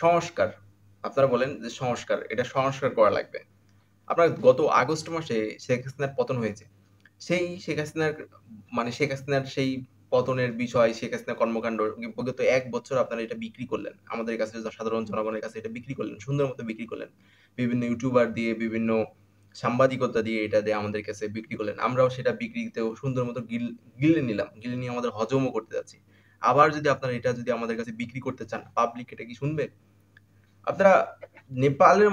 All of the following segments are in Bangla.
সংস্কার, আপনারা বলেন যে সংস্কার, এটা সংস্কার করা লাগবে। আপনার গত আগস্ট মাসে শেখ হাসিনার পতন হয়েছে। সেই শেখ হাসিনার শেখ হাসিনার সেই পতনের বিষয়, শেখ হাসিনার কর্মকাণ্ড বিগত ১ বছর আপনারা এটা বিক্রি করলেন। আমাদের কাছে সাধারণ জনগণের কাছে এটা বিক্রি করলেন। সুন্দর মতো বিক্রি করলেন। বিভিন্ন ইউটিউবার দিয়ে, বিভিন্ন সাংবাদিকতা দিয়ে এটা দিয়ে আমাদের কাছে বিক্রি করলেন। আমরাও সেটা বিক্রিতেও সুন্দর মতো গিলে নিলাম। গিলে নিয়ে আমাদের হজমও করতে যাচ্ছি। আবার যদি আপনারা এটা যদি আমাদের কাছে বিক্রি করতে চান, পাবলিক এটা কি শুনবে? আপনারা নেপালের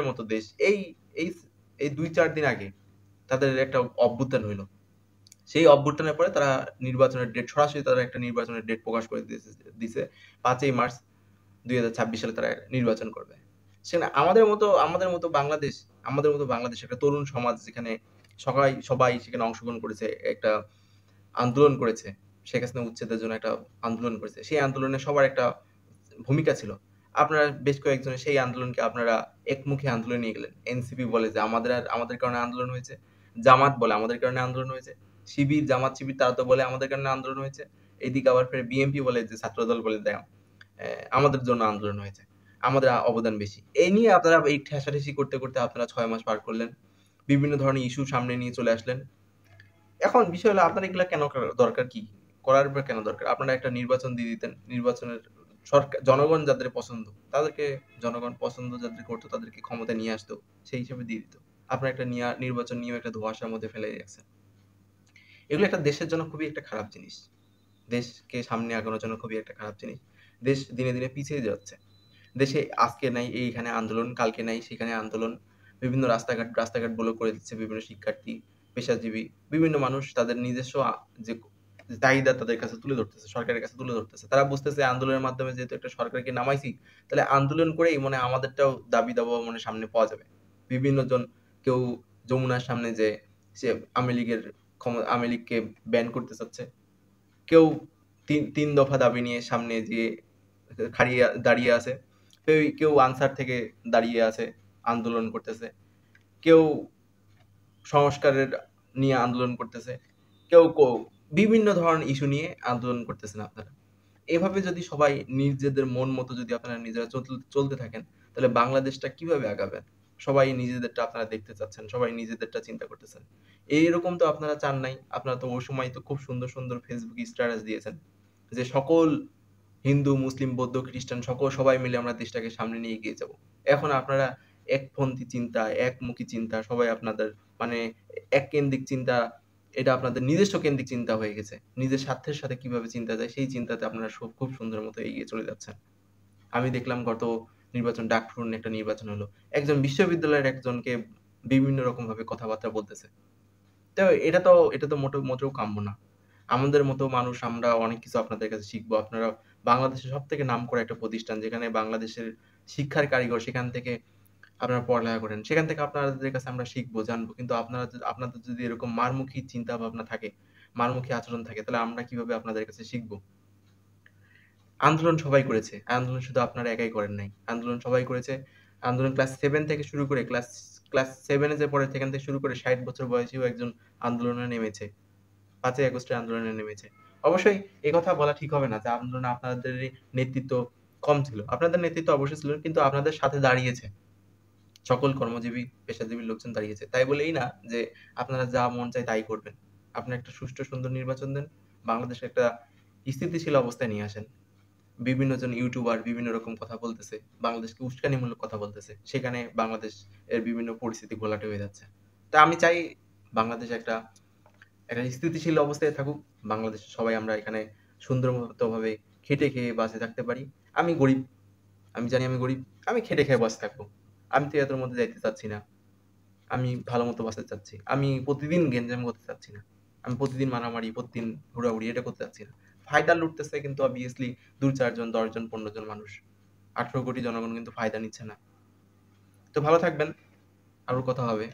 মতো দেশ এই এই এই ২-৪ দিন আগে তাদের একটা অভ্যুত্থান হইল। সেই অভ্যুত্থানের পরে তারা নির্বাচনের ডেট সরাসরি তারা একটা নির্বাচনের ডেট প্রকাশ করে দিছে ৫ই মার্চ ২০২৬ সালে তারা নির্বাচন করবে। সেখানে আমাদের মতো বাংলাদেশ একটা তরুণ সমাজ যেখানে সবাই সেখানে অংশগ্রহণ করেছে, একটা আন্দোলন করেছে। শেখ হাসিনা উচ্ছেদের জন্য একটা আন্দোলন করেছে। সেই আন্দোলনে সবার একটা ভূমিকা ছিল। আপনারা বেশ কয়েকজনের সেই আন্দোলনকে আপনারা একমুখী আন্দোলনে নিয়ে গেলেন। এনসিপি বলে যে আমাদের কারণে আন্দোলন হয়েছে। জামাত বলে আমাদের কারণে আন্দোলন হয়েছে। জামাত-শিবির তারা তো বলে আমাদের কারণে আন্দোলন হয়েছে। এদিকে আবার ফের বিএনপি বলে যে ছাত্রদল বলে দেয় আমাদের জন্য আন্দোলন হয়েছে। আমাদের অবদান বেশি। এই নিয়ে আপনারা এই ঠেসাঠেসি করতে, করতে আপনারা ৬ মাস পার করলেন। বিভিন্ন ধরনের ইস্যু সামনে নিয়ে চলে আসলেন। এখন বিষয় হলো আপনার এগুলা কেন দরকার কি? করার বা কেন দরকার? আপনারা একটা নির্বাচন দিয়ে দিতেন। নির্বাচনের জনগণ যাদের পছন্দ, তাদেরকে জনগণ পছন্দ যাদের করতো তাদেরকে ক্ষমতায় নিয়ে আসতো। সেই হিসেবে দিয়ে দিত। আপনারা একটা নির্বাচন নিয়েও একটা ধোঁয়াশার মধ্যে ফেলে রাখছেন। এগুলো একটা দেশের জন্য খুবই একটা খারাপ জিনিস। দেশকে সামনে আগানোর জন্য খুবই একটা খারাপ জিনিস। দেশ দিনে, দিনে পিছিয়ে যাচ্ছে। দেশে আজকে নাই এইখানে আন্দোলন, কালকে নাই সেখানে আন্দোলন। বিভিন্ন রাস্তাঘাট ব্লক করে দিচ্ছে বিভিন্ন শিক্ষার্থী, পেশাজীবী, বিভিন্ন মানুষ তাদের নিজস্ব যে চাহিদা তাদের কাছে তুলে ধরতেছে, সরকারের কাছে তুলে ধরতেছে। তারা বুঝতেছে আন্দোলনের মাধ্যমে যেহেতু একটা সরকারকে নামাইছি, তাহলে আন্দোলন করেই আমাদেরটাও দাবি-দাওয়া সামনে পাওয়া যাবে। বিভিন্ন জন কেউ যমুনার সামনে যেয়ে সে আওয়ামী লীগকে ব্যান করতে চাচ্ছে। কেউ ৩ দফা দাবি নিয়ে সামনে যেয়ে দাঁড়িয়ে আছে। কেউ আনসার থেকে দাঁড়িয়ে আছে, আন্দোলন করতেছে। কেউ সংস্কারের নিয়ে আন্দোলন করতেছে। কেউ বিভিন্ন ধরনের ইস্যু নিয়ে আন্দোলন করতেছেন আপনারা। এভাবে যদি সবাই নিজেদের মন মতো যদি আপনারা নিজেরা চলতে থাকেন, তাহলে বাংলাদেশটা কিভাবে আগাবে? সবাই নিজেদেরটা আপনারা দেখতে চাচ্ছেন, সবাই নিজেদেরটা চিন্তা করতেছেন। এইরকম তো আপনারা চান নাই। আপনারা তো ওই সময় তো খুব সুন্দর, সুন্দর Facebook স্ট্যাটাস দিয়েছেন। যে সকল হিন্দু, মুসলিম, বৌদ্ধ, খ্রিস্টান সবাই মিলে আমরা দেশটাকে সামনে নিয়ে এগিয়ে যাবো। এখন আপনারা একপন্থী চিন্তা, একমুখী চিন্তা, সবাই আপনাদের মানে এককেন্দ্রিক চিন্তা, এটা আপনাদের নিজস্ব কেন্দ্রিক চিন্তা হয়ে গেছে। নিজের স্বার্থের সাথে কিভাবে চিন্তা যায় সেই চিন্তাতে আপনারা খুব সুন্দর মতো এগিয়ে চলে যাচ্ছেন। আমি দেখলাম গত নির্বাচন ডাকসুর একটা নির্বাচন হলো। একজন বিশ্ববিদ্যালয়ের একজনকে বিভিন্ন রকমভাবে কথাবার্তা বলতেছে। তো এটা তো মোটেও কাম্য না। আমাদের মতো মানুষ আমরা অনেক কিছু আপনাদের কাছে শিখবো। আপনারা বাংলাদেশের সবথেকে নামকরা একটা প্রতিষ্ঠান যেখানে বাংলাদেশের শিক্ষার কারিগর সেখান থেকে আপনারা পড়ালেখা করেন। সেখান থেকে আপনাদের কাছে আমরা শিখবো, জানবো। কিন্তু আপনাদের যদি এরকম মারমুখী চিন্তাভাবনা থাকে, মারমুখী আচরণ থাকে তাহলে আমরা কিভাবে আপনাদের কাছে শিখবো? আন্দোলন সবাই করেছে। আন্দোলন শুধু আপনারা একাই করেন নাই। আন্দোলন সবাই করেছে। আন্দোলন ক্লাস ৭ থেকে শুরু করে ক্লাস ৭ এ যে পড়ে সেখান থেকে শুরু করে ৬০ বছর বয়সীও একজন আন্দোলনে নেমেছে। ৫ই আগস্টের আন্দোলনে নেমেছে। অবশ্যই এ কথা বলা ঠিক হবে না যে আন্দোলনে আপনাদেরই নেতৃত্ব কম ছিল। আপনাদের নেতৃত্ব অবশ্যই ছিল কিন্তু আপনাদের সাথে দাঁড়িয়েছে। সকল কর্মজীবী, পেশাজীবী লোকজন দাঁড়িয়েছে। তাই বলেই না যে আপনারা যা মন চায় তাই করবেন। আপনারা একটা সুষ্ঠু সুন্দর নির্বাচন দেন। বাংলাদেশে একটা স্থিতিশীল অবস্থায় নিয়ে আসেন। বিভিন্ন জন ইউটিউবার বিভিন্ন রকম কথা বলতেছে। বাংলাদেশকে উস্কানিমূলক কথা বলতেছে। সেখানে বাংলাদেশ এর বিভিন্ন পরিস্থিতি ঘোলাটে হয়ে যাচ্ছে। তো আমি চাই বাংলাদেশ একটা স্থিতিশীল অবস্থায় থাকুক। বাংলাদেশে সবাই আমরা এখানে সুন্দরমতভাবে খেটে খেয়ে বাঁচে থাকতে পারি। আমি গরিব। আমি জানি আমি গরিব। আমি খেটে খেয়ে বাঁচে থাকবো। আমি তো এটার মধ্যে যাইতে চাচ্ছি না। আমি ভালোমতো বাঁচতে চাচ্ছি। আমি প্রতিদিন গেঞ্জাম করতে চাচ্ছি না। আমি প্রতিদিন মারামারি, প্রতিদিন হুড়াহুড়ি এটা করতে চাচ্ছি না। ফায়দা লুটতেছে কিন্তু obviously ২-৪ জন, ১০ জন, ১৫ জন মানুষ। ১৮ কোটি জনগণ কিন্তু ফায়দা নিচ্ছে না। তো ভালো থাকবেন। আরো কথা হবে।